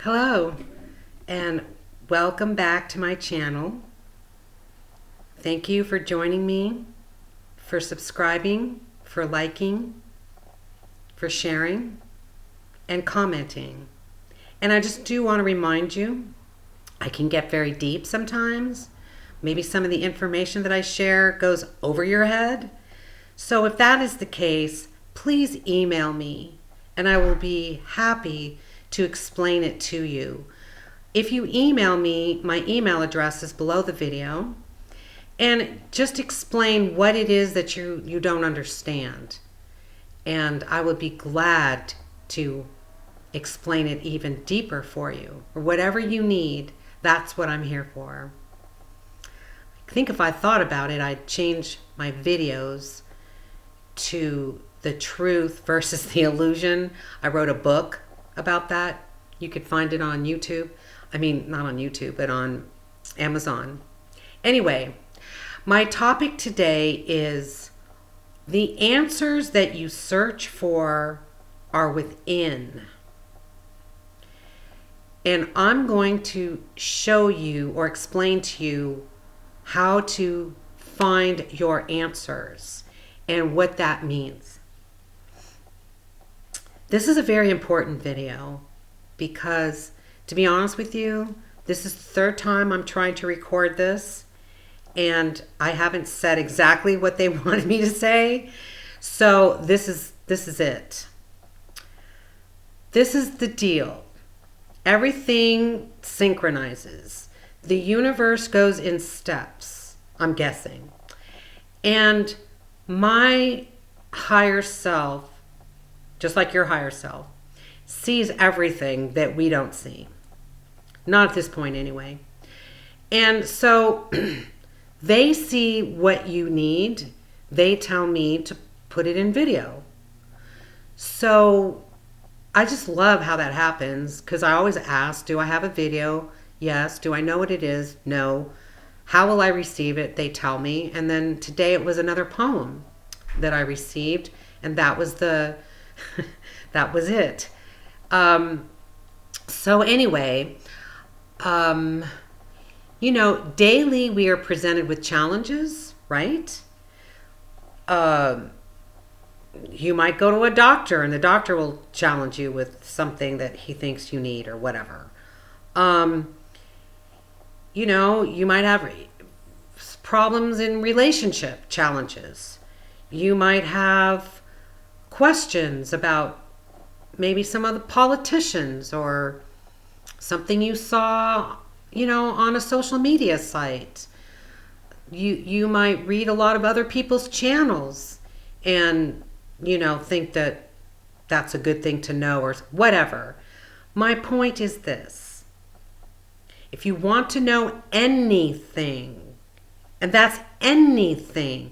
Hello, and welcome back to my channel. Thank you for joining me, for subscribing, for liking, for sharing, and commenting. And I just do want to remind you, I can get very deep sometimes. Maybe some of the information that I share goes over your head. So if that is the case, please email me, and I will be happy to explain it to you. If you email me, my email address is below the video, and just explain what it is that you don't understand. And I would be glad to explain it even deeper for you. Or whatever you need, that's what I'm here for. I think if I thought about it, I'd change my videos to the truth versus the illusion. I wrote a book about that. You could find it on YouTube. I mean, not on YouTube, but on Amazon. Anyway, my topic today is the answers that you search for are within. And I'm going to show you or explain to you how to find your answers and what that means. This is a very important video because, to be honest with you, this is the third time I'm trying to record this, and I haven't said exactly what they wanted me to say. So this is it. This is the deal. Everything synchronizes. The universe goes in steps, I'm guessing. And my higher self, just like your higher self, sees everything that we don't see. Not at this point anyway. And so they see what you need. They tell me to put it in video. So I just love how that happens, because I always ask, do I have a video? Yes. Do I know what it is? No. How will I receive it? They tell me. And then today it was another poem that I received, and that was that was it. So anyway, daily we are presented with challenges, right? You might go to a doctor, and the doctor will challenge you with something that he thinks you need or whatever. You might have problems in relationship challenges. You might have questions about maybe some of the politicians or something you saw, on a social media site. You might read a lot of other people's channels and, think that that's a good thing to know or whatever. My point is this. If you want to know anything, and that's anything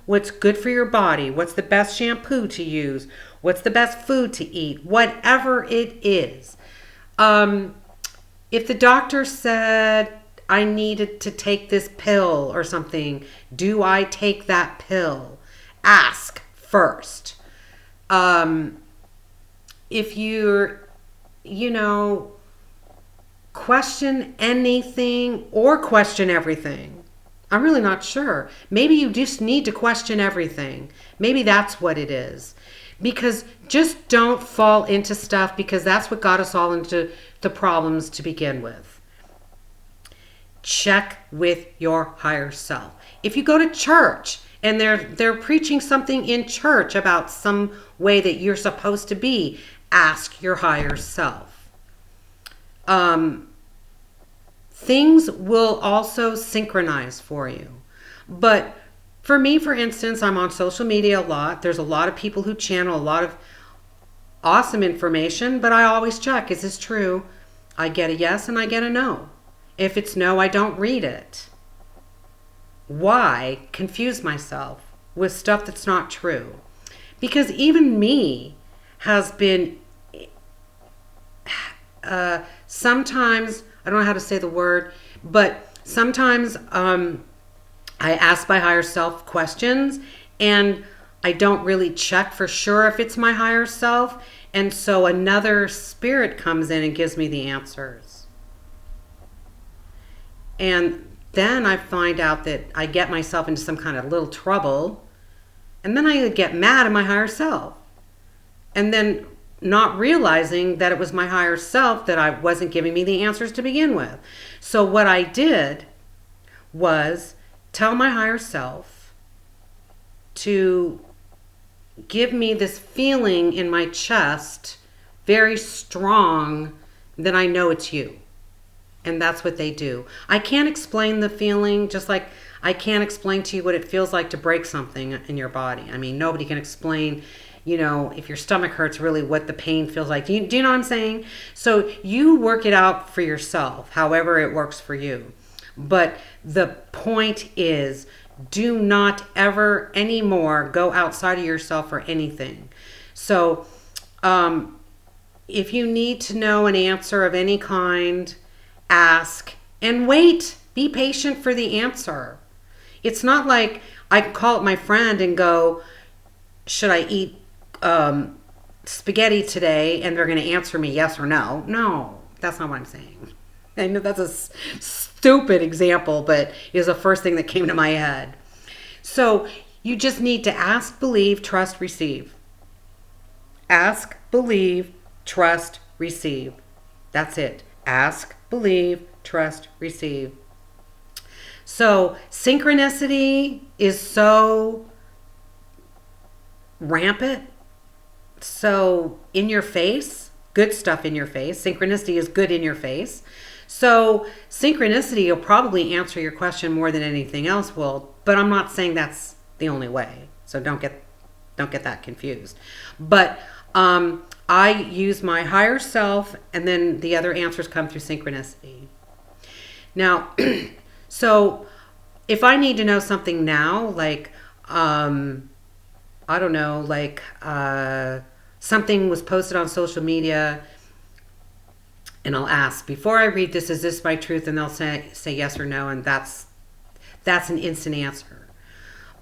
what's good for your body, what's the best shampoo to use, what's the best food to eat, whatever it is. If the doctor said I needed to take this pill or something, do I take that pill? Ask first. If you're, question anything or question everything. I'm really not sure. Maybe you just need to question everything. Maybe that's what it is. Because just don't fall into stuff, because that's what got us all into the problems to begin with. Check with your higher self. If you go to church and they're preaching something in church about some way that you're supposed to be, ask your higher self. Things will also synchronize for you. But for me, for instance, I'm on social media a lot. There's a lot of people who channel a lot of awesome information, but I always check, is this true? I get a yes and I get a no. If it's no, I don't read it. Why confuse myself with stuff that's not true? Because even me has been sometimes, I don't know how to say the word, but sometimes I ask my higher self questions, and I don't really check for sure if it's my higher self. And so another spirit comes in and gives me the answers. And then I find out that I get myself into some kind of little trouble. And then I get mad at my higher self. And then not realizing that it was my higher self that I wasn't giving me the answers to begin with. So what I did was tell my higher self to give me this feeling in my chest, very strong, that I know it's you. And that's what they do. I can't explain the feeling, just like I can't explain to you what it feels like to break something in your body. I mean, nobody can explain, if your stomach hurts, really what the pain feels like. Do you know what I'm saying? So you work it out for yourself, however it works for you. But the point is, do not ever anymore go outside of yourself for anything. So if you need to know an answer of any kind, ask and wait. Be patient for the answer. It's not like I can call up my friend and go, should I eat spaghetti today? And they're going to answer me yes or no. No, that's not what I'm saying. I know that's a stupid example, but it was the first thing that came to my head. So you just need to ask, believe, trust, receive. Ask, believe, trust, receive. That's it. Ask, believe, trust, receive. So synchronicity is so rampant, so in your face, good stuff in your face. Synchronicity is good in your face. So synchronicity will probably answer your question more than anything else will, but I'm not saying that's the only way. So don't get that confused. But I use my higher self, and then the other answers come through synchronicity. Now, so if I need to know something now, like, I don't know, like something was posted on social media, and I'll ask, before I read this, is this my truth? And they'll say yes or no, and that's an instant answer.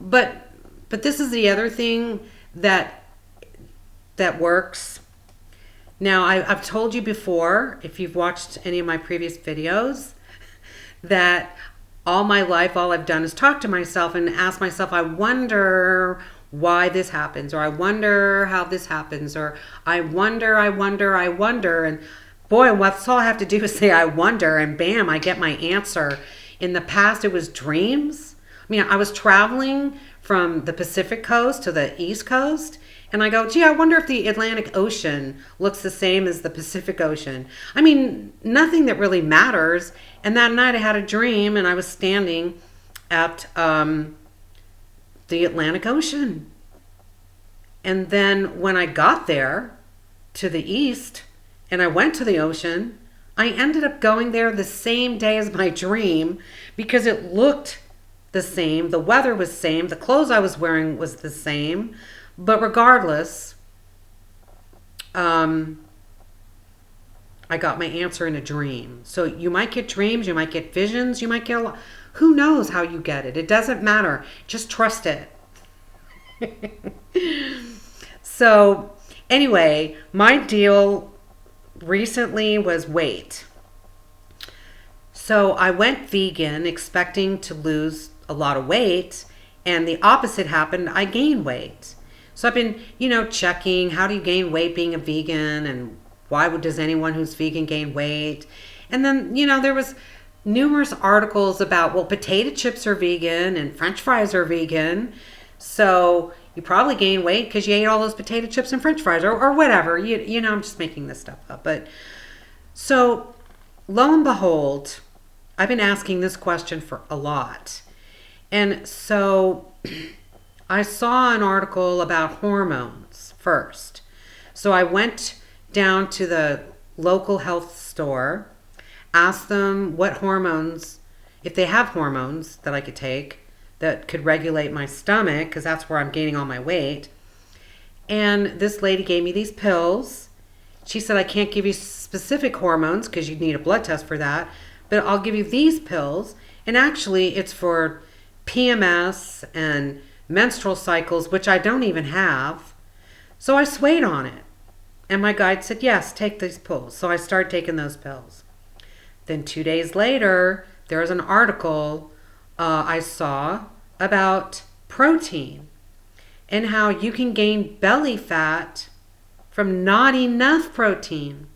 But this is the other thing that works. Now, I've told you before, if you've watched any of my previous videos, that all my life, all I've done is talk to myself and ask myself, I wonder why this happens, or I wonder how this happens, or I wonder. And boy, that's all I have to do is say, I wonder, and bam, I get my answer. In the past, it was dreams. I mean, I was traveling from the Pacific coast to the East Coast, and I go, gee, I wonder if the Atlantic Ocean looks the same as the Pacific Ocean. I mean, nothing that really matters. And that night I had a dream, and I was standing at the Atlantic Ocean. And then when I got there to the east and I went to the ocean, I ended up going there the same day as my dream because it looked the same. The weather was the same. The clothes I was wearing was the same. But regardless, I got my answer in a dream. So you might get dreams, you might get visions, you might get a lot. Who knows how you get it? It doesn't matter. Just trust it. So anyway, my deal recently was weight. So I went vegan expecting to lose a lot of weight, and the opposite happened. I gained weight. So I've been, checking how do you gain weight being a vegan, and why does anyone who's vegan gain weight? And then, there was numerous articles about, well, potato chips are vegan and French fries are vegan. So you probably gain weight because you ate all those potato chips and French fries or whatever. I'm just making this stuff up. But so lo and behold, I've been asking this question for a lot. And so I saw an article about hormones first. So I went down to the local health store, asked them what hormones, if they have hormones that I could take that could regulate my stomach, because that's where I'm gaining all my weight. And this lady gave me these pills. She said, I can't give you specific hormones because you'd need a blood test for that, but I'll give you these pills. And actually it's for PMS and menstrual cycles, which I don't even have. So I swayed on it. And my guide said, yes, take these pills. So I started taking those pills. Then 2 days later, there was an article I saw about protein and how you can gain belly fat from not enough protein.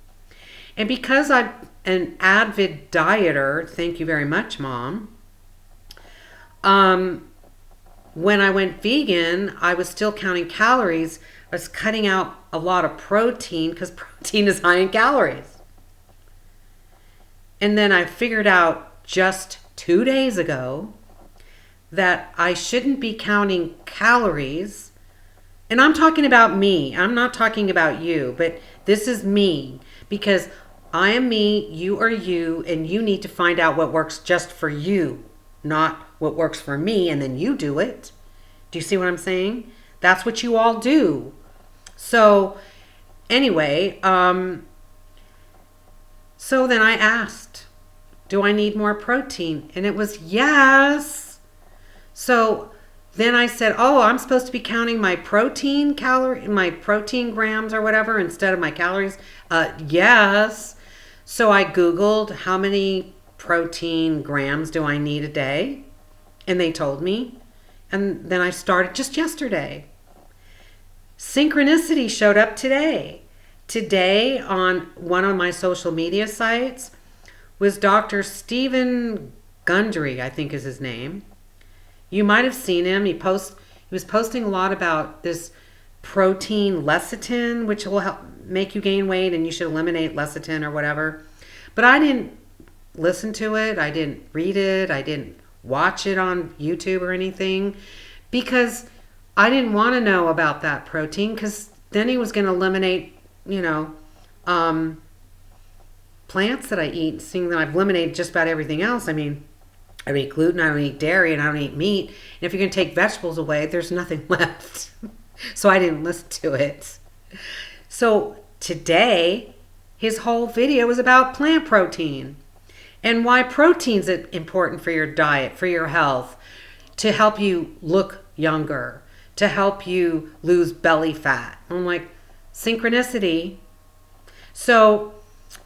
And because I'm an avid dieter, thank you very much, Mom, when I went vegan, I was still counting calories. I was cutting out a lot of protein because protein is high in calories. And then I figured out just 2 days ago that I shouldn't be counting calories. And I'm talking about me. I'm not talking about you, but this is me because I am me, you are you, and you need to find out what works just for you, not what works for me, and then you do it. Do you see what I'm saying? That's what you all do. So anyway, so then I asked, do I need more protein? And it was yes. So then I said, oh, I'm supposed to be counting my protein grams or whatever instead of my calories. Yes. So I Googled how many protein grams do I need a day? And they told me. And then I started just yesterday. Synchronicity showed up today. Today on one of my social media sites was Dr. Stephen Gundry, I think is his name. You might have seen him. He was posting a lot about this protein lecithin, which will help make you gain weight and you should eliminate lecithin or whatever. But I didn't listen to it. I didn't read it. I didn't watch it on YouTube or anything because I didn't want to know about that protein because then he was going to eliminate, plants that I eat, seeing that I've eliminated just about everything else. I mean, I don't eat gluten, I don't eat dairy, and I don't eat meat. And if you're going to take vegetables away, there's nothing left. So I didn't listen to it. So today, his whole video was about plant protein and why protein's important for your diet, for your health, to help you look younger, to help you lose belly fat. I'm like, synchronicity. So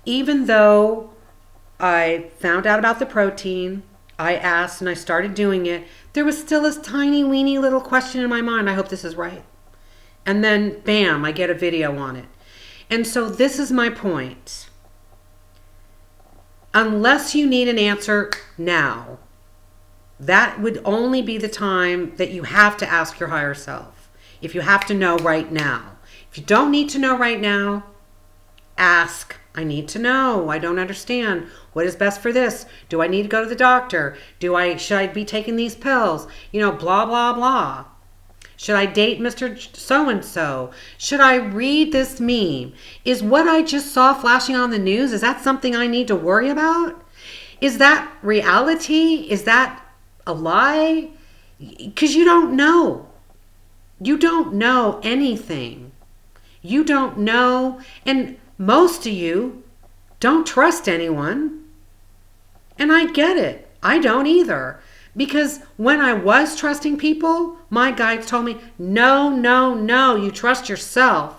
even though I found out about the protein, I asked and I started doing it, there was still this tiny weeny little question in my mind. I hope this is right. And then bam, I get a video on it. And so this is my point. Unless you need an answer now, that would only be the time that you have to ask your higher self. If you have to know right now. If you don't need to know right now, ask. I need to know. I don't understand. What is best for this? Do I need to go to the doctor? Should I be taking these pills? Blah, blah, blah. Should I date Mr. So-and-so? Should I read this meme? Is what I just saw flashing on the news, is that something I need to worry about? Is that reality? Is that a lie? Because you don't know. You don't know anything. You don't know, and most of you don't trust anyone. And I get it. I don't either. Because when I was trusting people, my guides told me, no, no, no, you trust yourself.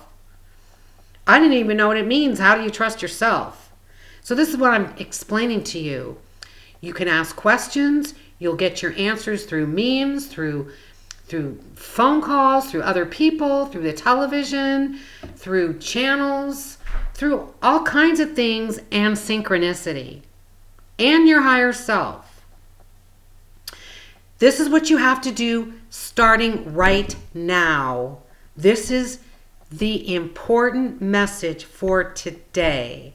I didn't even know what it means. How do you trust yourself? So this is what I'm explaining to you. You can ask questions. You'll get your answers through memes, through phone calls, through other people, through the television, through channels, through all kinds of things, and synchronicity and your higher self. This is what you have to do starting right now. This is the important message for today.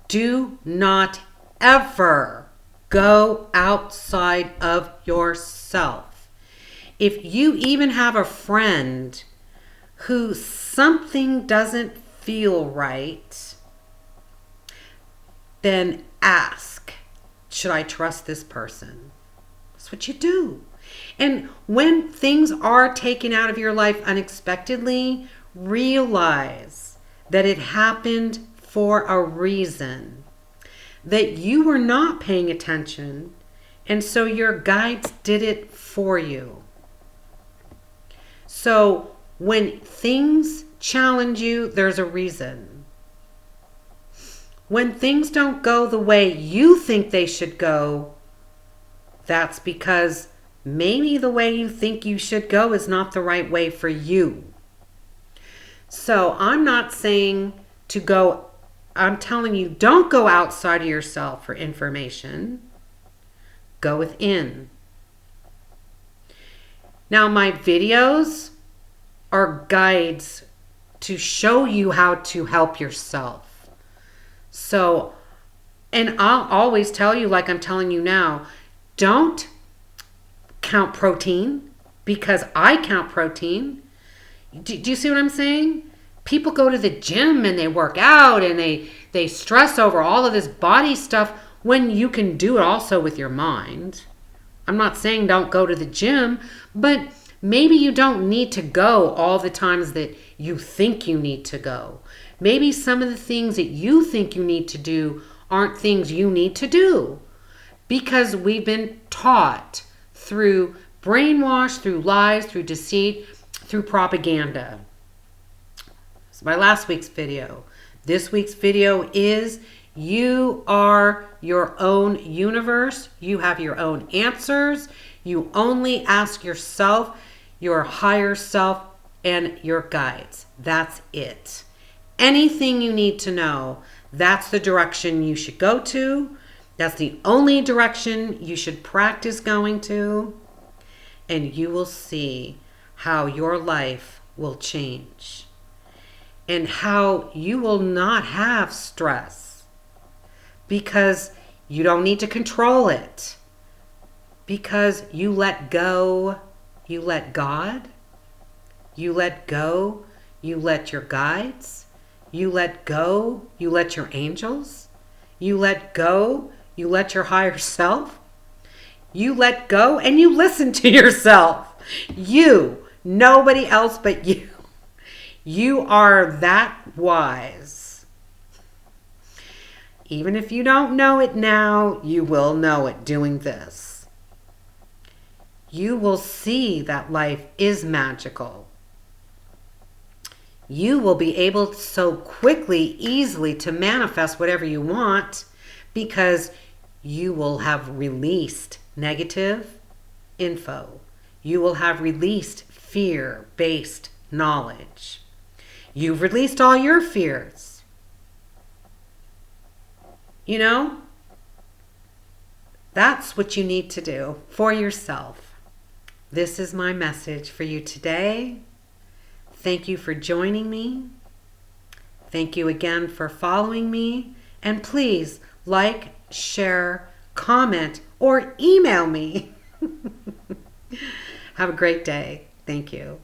Do not ever go outside of yourself. If you even have a friend who something doesn't feel right, then ask, should I trust this person? That's what you do. And when things are taken out of your life unexpectedly, realize that it happened for a reason, that you were not paying attention, and so your guides did it for you. So when things challenge you, there's a reason. When things don't go the way you think they should go, that's because maybe the way you think you should go is not the right way for you. So I'm not saying to go, I'm telling you, don't go outside of yourself for information. Go within. Now, my videos are guides to show you how to help yourself. So, and I'll always tell you, like I'm telling you now, don't count protein, because I count protein. Do you see what I'm saying? People go to the gym and they work out and they stress over all of this body stuff when you can do it also with your mind. I'm not saying don't go to the gym, but maybe you don't need to go all the times that you think you need to go. Maybe some of the things that you think you need to do aren't things you need to do, because we've been taught through brainwash, through lies, through deceit, through propaganda. It's my last week's video. This week's video is you are your own universe. You have your own answers. You only ask yourself, your higher self, and your guides. That's it. Anything you need to know, that's the direction you should go to. That's the only direction you should practice going to. And you will see how your life will change and how you will not have stress, because you don't need to control it, because you let go, you let God, you let go, you let your guides, you let go, you let your angels, you let go, you let your higher self, you let go, and you listen to yourself. You, nobody else but you. You are that wise. Even if you don't know it now, you will know it doing this. You will see that life is magical. You will be able so quickly, easily to manifest whatever you want, because you will have released negative info. You will have released fear-based knowledge. You've released all your fears. You know, that's what you need to do for yourself. This is my message for you today. Thank you for joining me. Thank you again for following me. And please like, share, comment, or email me. Have a great day. Thank you.